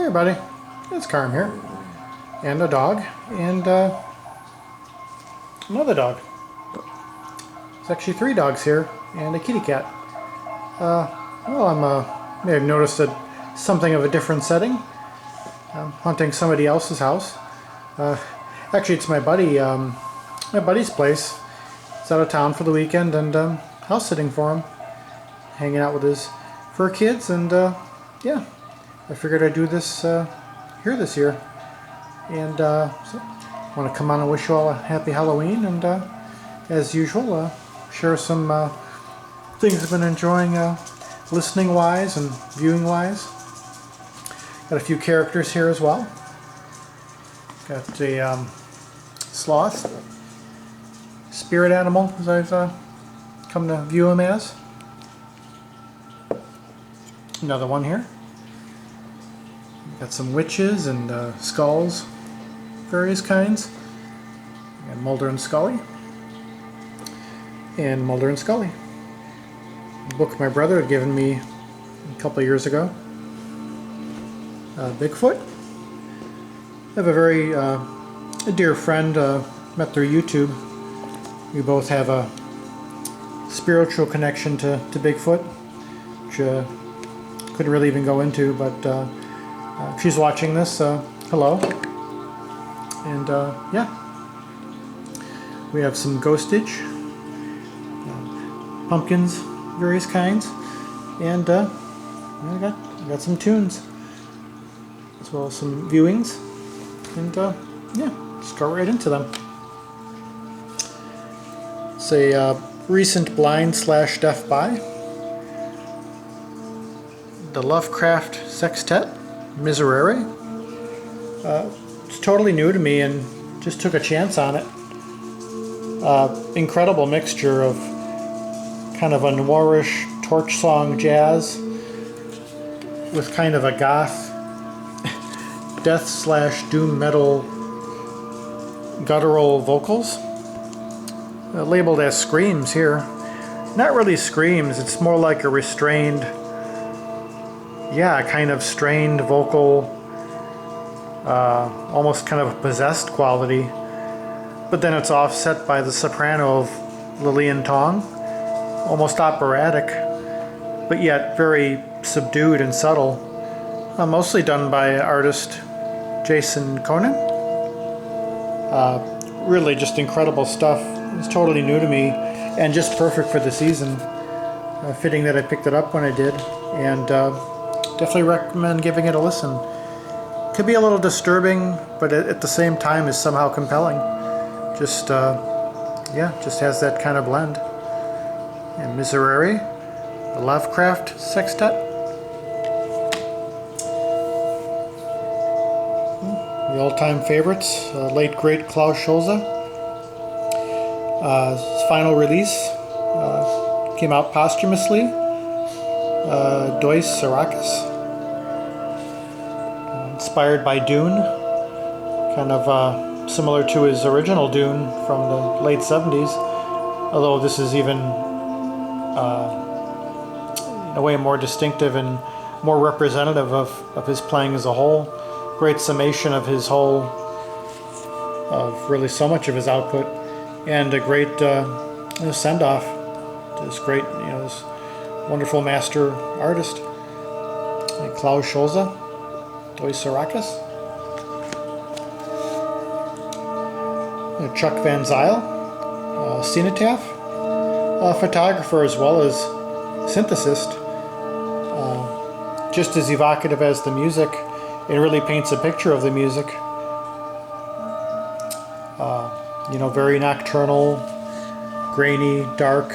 Hey buddy, it's Carm here, and a dog, and another dog. There's actually 3 dogs here, and a kitty cat. Well, may have noticed something of a different setting. I'm hunting somebody else's house. Actually, it's my buddy's place. He's out of town for the weekend, and house sitting for him, hanging out with his fur kids, and yeah. I figured I'd do this here this year, and so I want to come on and wish you all a happy Halloween, and as usual, share some things I've been enjoying listening wise and viewing wise. Got a few characters here as well. Got a sloth, spirit animal, as I've come to view him as. Another one here. Got some witches and skulls, various kinds. And Mulder and Scully. And Mulder and Scully. A book my brother had given me a couple of years ago. Bigfoot. I have a very a dear friend, met through YouTube. We both have a spiritual connection to Bigfoot, which couldn't really even go into, but if she's watching this, hello. And yeah, we have some ghostage, pumpkins, various kinds, and I got some tunes, as well as some viewings, and yeah, just go right into them. It's a recent blind/deaf buy. The Lovecraft Sextet. Miserere. It's totally new to me and just took a chance on it. Incredible mixture of kind of a noirish torch song jazz with kind of a goth death/doom metal guttural vocals, labeled as screams here. Not really screams, it's more like a restrained, yeah, kind of strained vocal, almost kind of a possessed quality, but then it's offset by the soprano of Lillian Tong, almost operatic, but yet very subdued and subtle. Mostly done by artist Jason Conan. Really just incredible stuff. It's totally new to me and just perfect for the season. Fitting that I picked it up when I did, and definitely recommend giving it a listen. Could be a little disturbing, but at the same time is somehow compelling. Just, yeah, just has that kind of blend. And Miserere, the Lovecraft Sextet. The all-time favorites, late great Klaus Schulze. His final release came out posthumously. Dois Siracus. Inspired by Dune, kind of similar to his original Dune from the late 70s, although this is even in a way more distinctive and more representative of his playing as a whole. Great summation of his whole, of really so much of his output, and a great send-off to this great, this wonderful master artist, like Klaus Schulze, Dois Siracus. Chuck Van Zyl, Cenotaph, photographer as well as synthesist, just as evocative as the music. It really paints a picture of the music. Very nocturnal, grainy, dark.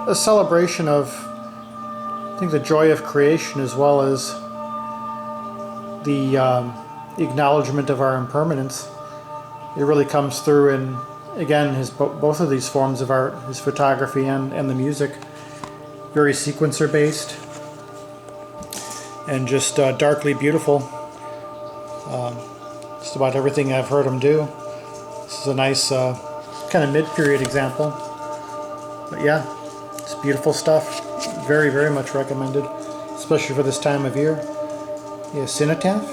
A celebration of, I think, the joy of creation, as well as the acknowledgement of our impermanence. It really comes through in, again, both of these forms of art, his photography and the music. Very sequencer based and just darkly beautiful. Just about everything I've heard him do. This is a nice kind of mid-period example. But yeah, it's beautiful stuff. Very, very much recommended, especially for this time of year. Yeah, Cenotaph.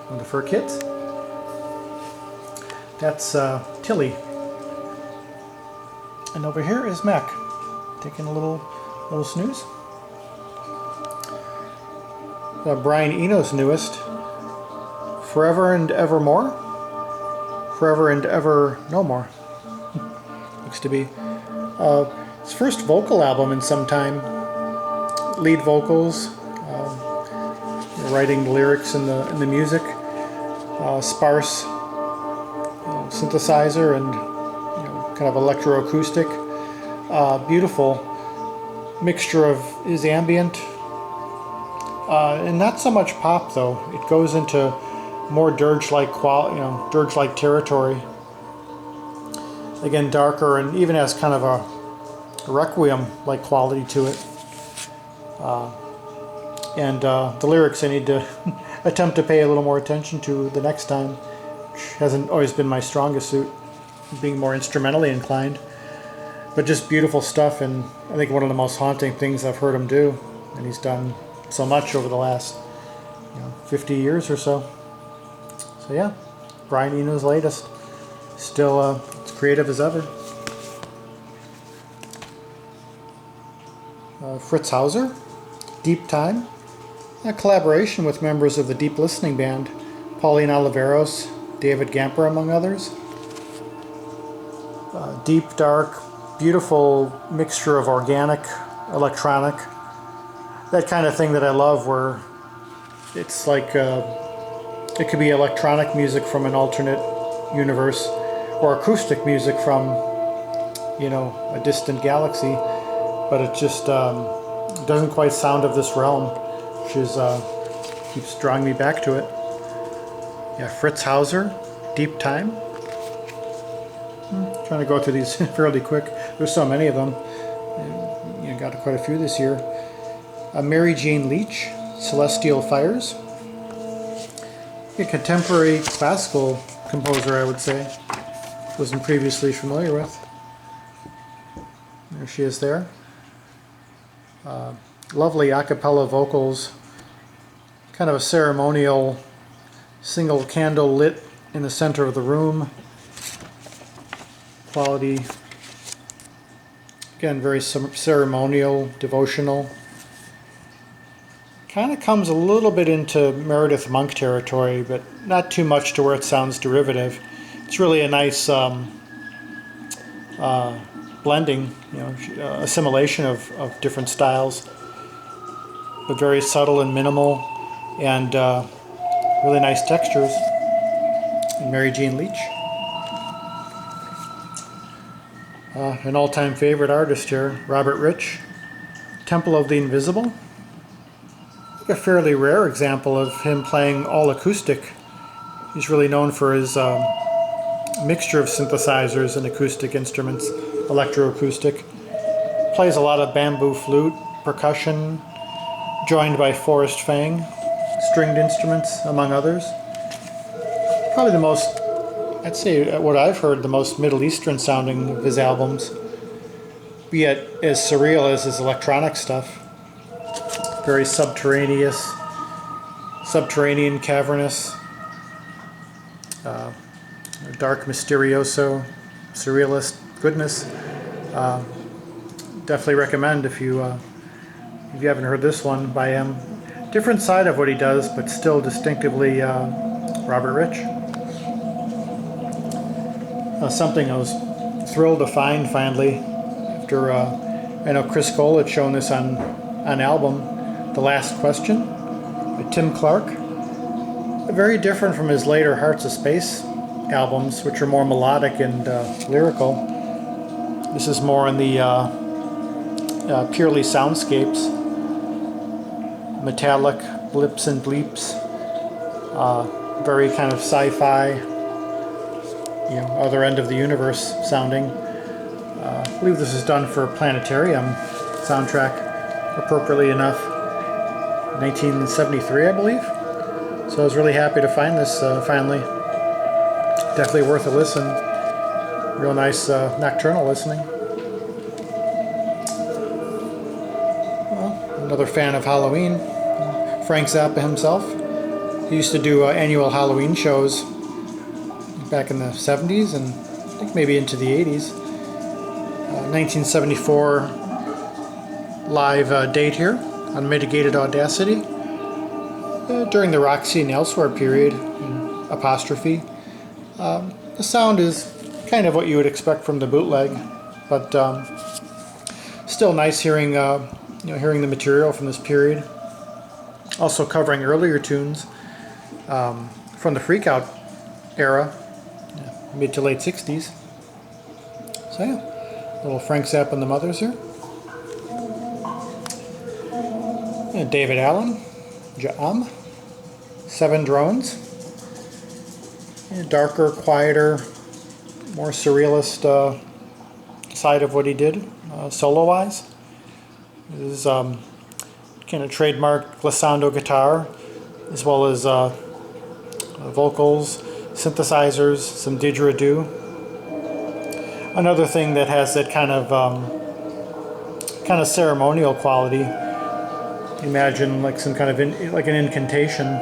One of the fur kids. That's Tilly. And over here is Mac, taking a little snooze. Brian Eno's newest, Forever and Evermore. Forever and Ever No More. Looks to be his first vocal album in some time. Lead vocals, writing the lyrics and the music, sparse synthesizer and kind of electroacoustic. Beautiful mixture of his ambient. And not so much pop though. It goes into more dirge-like dirge-like territory. Again, darker, and even has kind of a requiem-like quality to it. And the lyrics I need to attempt to pay a little more attention to the next time, which hasn't always been my strongest suit, being more instrumentally inclined. But just beautiful stuff, and I think one of the most haunting things I've heard him do, and he's done so much over the last 50 years or so. So yeah, Brian Eno's latest, still as creative as ever. Fritz Hauser, Deep Time, a collaboration with members of the Deep Listening Band, Pauline Oliveros, David Gamper, among others. Deep, dark, beautiful mixture of organic, electronic, that kind of thing that I love, where it's like it could be electronic music from an alternate universe, or acoustic music from a distant galaxy, but it just doesn't quite sound of this realm, which is keeps drawing me back to it. Yeah, Fritz Hauser, Deep Time. Trying to go through these fairly quick. There's so many of them. Got quite a few this year. Mary Jane Leach, Celestial Fires. A contemporary classical composer, I would say. Wasn't previously familiar with. There she is there. Lovely a cappella vocals. Kind of a ceremonial single candle lit in the center of the room. Quality, again, very ceremonial, devotional. Kind of comes a little bit into Meredith Monk territory, but not too much to where it sounds derivative. It's really a nice blending, assimilation of different styles, but very subtle and minimal, and really nice textures. And Mary Jane Leach. An all-time favorite artist here, Robert Rich, Temple of the Invisible. A fairly rare example of him playing all acoustic. He's really known for his mixture of synthesizers and acoustic instruments, electroacoustic. Plays a lot of bamboo flute, percussion, joined by Forrest Fang, stringed instruments, among others. Probably the most, I'd say, what I've heard, the most Middle Eastern sounding of his albums, yet as surreal as his electronic stuff. Very subterranean, cavernous, dark, mysterioso, surrealist goodness. Definitely recommend if you haven't heard this one by him. Different side of what he does, but still distinctively Robert Rich. Something I was thrilled to find finally after I know Chris Cole had shown this on album, The Last Question by Tim Clark. Very different from his later Hearts of Space albums, which are more melodic and lyrical. This is more in the purely soundscapes, metallic blips and bleeps, very kind of sci-fi, other end of the universe sounding. I believe this is done for a Planetarium soundtrack, appropriately enough, 1973, I believe. So I was really happy to find this finally. Definitely worth a listen. Real nice nocturnal listening. Well, another fan of Halloween. Frank Zappa himself. He used to do annual Halloween shows back in the 70s and I think maybe into the 80s. 1974 live date here on Mitigated Audacity. During the Roxy and Elsewhere period, apostrophe. The sound is kind of what you would expect from the bootleg, but still nice hearing hearing the material from this period. Also covering earlier tunes from the Freakout era, mid to late 60s. So yeah, little Frank Zappa and the Mothers here. And David Allen, Ja'am, 7 Drones. And darker, quieter, more surrealist side of what he did, solo-wise. This is kind of trademark glissando guitar, as well as vocals, synthesizers, some didgeridoo. Another thing that has that kind of ceremonial quality. Imagine like some kind of like an incantation,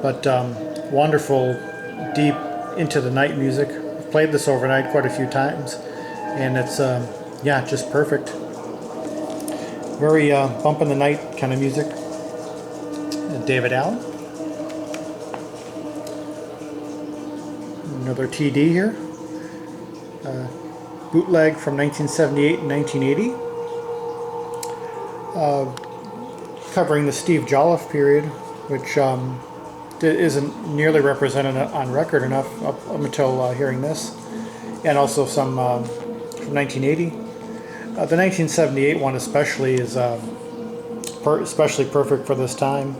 but wonderful, deep into the night music. I've played this overnight quite a few times, and it's yeah, just perfect. Very bump in the night kind of music. David Allen. Another TD here. Bootleg from 1978 and 1980. Covering the Steve Jolliffe period, which isn't nearly represented on record enough up until hearing this, and also some from 1980. The 1978 one especially is especially perfect for this time.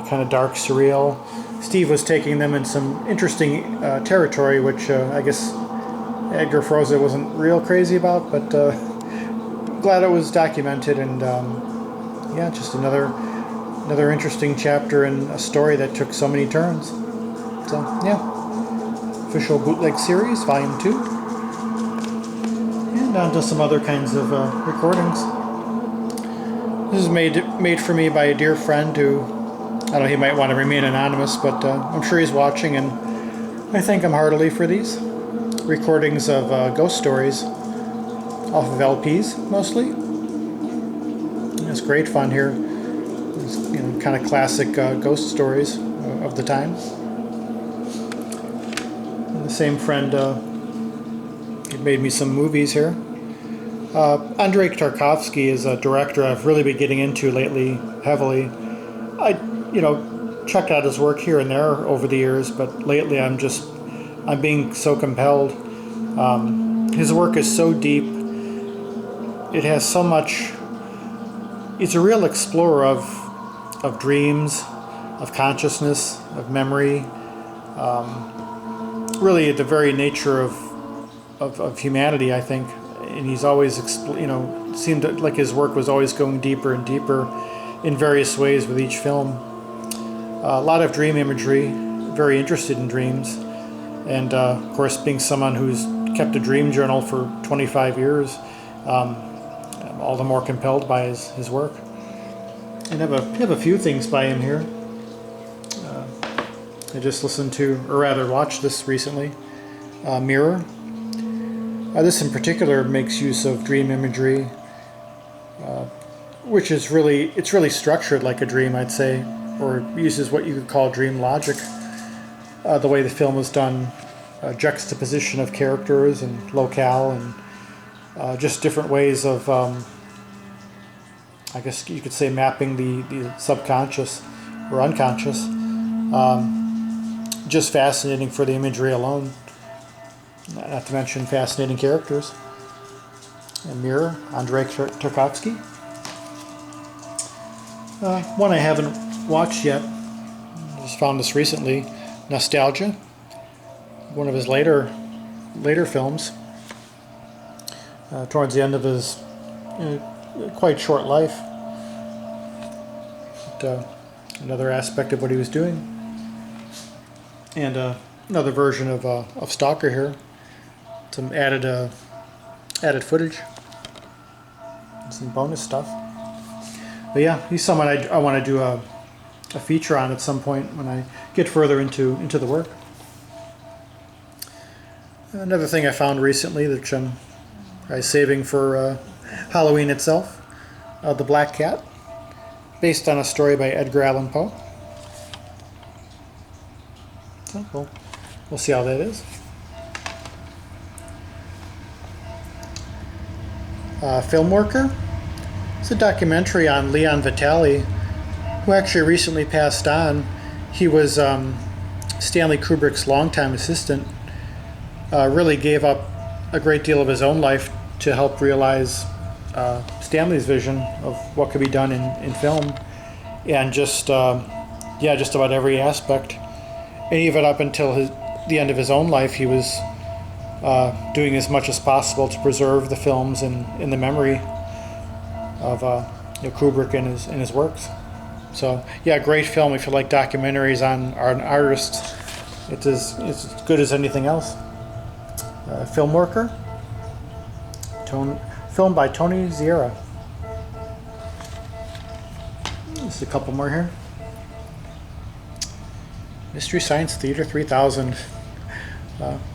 Kind of dark, surreal. Steve was taking them in some interesting territory, which I guess Edgar Froese wasn't real crazy about, but glad it was documented, and yeah, just another interesting chapter in a story that took so many turns. So yeah, official bootleg series, volume 2, and on to some other kinds of recordings. This is made for me by a dear friend who, I don't know, he might want to remain anonymous, but I'm sure he's watching, and I thank him heartily for these recordings of ghost stories off of LPs mostly. It's great fun here. It's, kind of classic ghost stories of the time. And the same friend had made me some movies here. Andrei Tarkovsky is a director I've really been getting into lately heavily. I checked out his work here and there over the years, but lately I'm being so compelled. His work is so deep. It has so much. It's a real explorer of dreams, of consciousness, of memory. Really, the very nature of humanity, I think. And he's always, seemed like his work was always going deeper and deeper in various ways with each film. A lot of dream imagery, very interested in dreams, and of course, being someone who's kept a dream journal for 25 years, all the more compelled by his work. And I have a few things by him here. I just listened to, or rather watched this recently, Mirror. This in particular makes use of dream imagery, which is really structured like a dream, I'd say, or uses what you could call dream logic. The way the film was done, juxtaposition of characters and locale, and just different ways of, I guess you could say, mapping the subconscious or unconscious. Just fascinating for the imagery alone. Not to mention fascinating characters. And Mirror, Andrei Tarkovsky. One I haven't watched yet, just found this recently, Nostalgia, one of his later films, towards the end of his quite short life. But, another aspect of what he was doing. And another version of Stalker here. Some added footage. some bonus stuff. But yeah, he's someone I want to do a feature on at some point when I get further into the work. Another thing I found recently that I'm probably saving for Halloween itself, The Black Cat, based on a story by Edgar Allan Poe. So we'll see how that is. Film Worker. It's a documentary on Leon Vitali, who actually recently passed on. He was Stanley Kubrick's longtime assistant. Really gave up a great deal of his own life to help realize Stanley's vision of what could be done in film, and just about every aspect. And even up until the end of his own life, he was doing as much as possible to preserve the films in the memory of Kubrick and his works. So yeah, great film if you like documentaries on artists. It's as good as anything else. Film Worker, film by Tony Zierra. Just a couple more here. Mystery Science Theater 3000,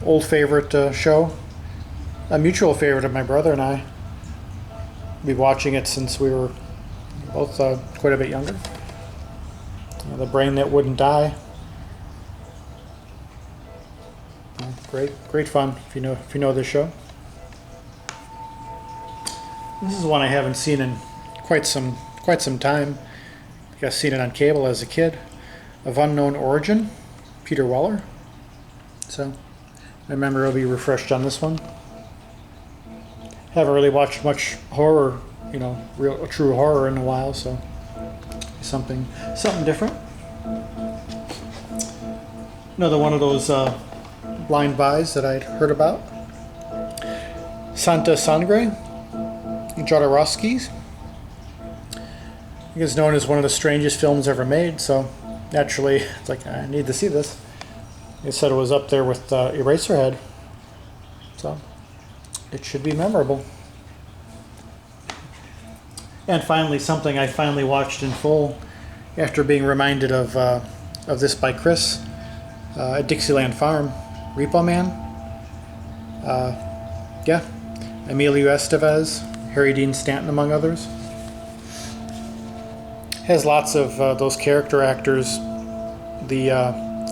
old favorite show, a mutual favorite of my brother and I. We've been watching it since we were both quite a bit younger. The Brain That Wouldn't Die. Great fun if you know this show. This is one I haven't seen in quite some time. I think I've seen it on cable as a kid. Of Unknown Origin, Peter Weller. So my memory will be refreshed on this one. Haven't really watched much horror, real true horror in a while, so something different. Another one of those blind buys that I'd heard about. Santa Sangre, Jodorowsky's. He is known as one of the strangest films ever made, so naturally it's like, I need to see this. They said it was up there with Eraserhead, so it should be memorable. And finally, something I finally watched in full after being reminded of this by Chris at Dixieland Farm, Repo Man. Yeah, Emilio Estevez, Harry Dean Stanton, among others. Has lots of those character actors.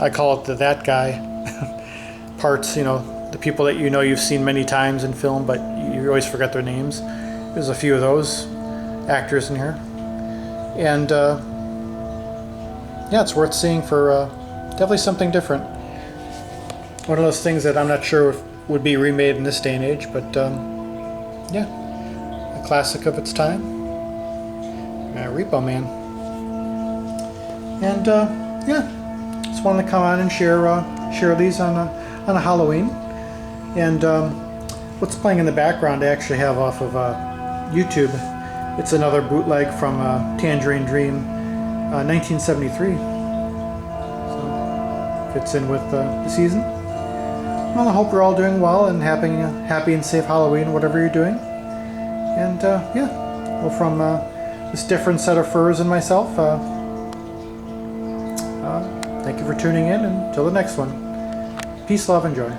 I call it that guy parts. The people that you've seen many times in film, but you always forget their names. There's a few of those actors in here, and yeah, it's worth seeing for definitely something different. One of those things that I'm not sure if would be remade in this day and age, but yeah, a classic of its time. Repo Man. And yeah, just wanted to come on and share these on a Halloween. And what's playing in the background I actually have off of YouTube. It's another bootleg from Tangerine Dream, 1973. So fits in with the season. Well, I hope you're all doing well and happy and safe Halloween, whatever you're doing. And yeah, well, from this different set of furs and myself, thank you for tuning in, and until the next one, peace, love, and joy.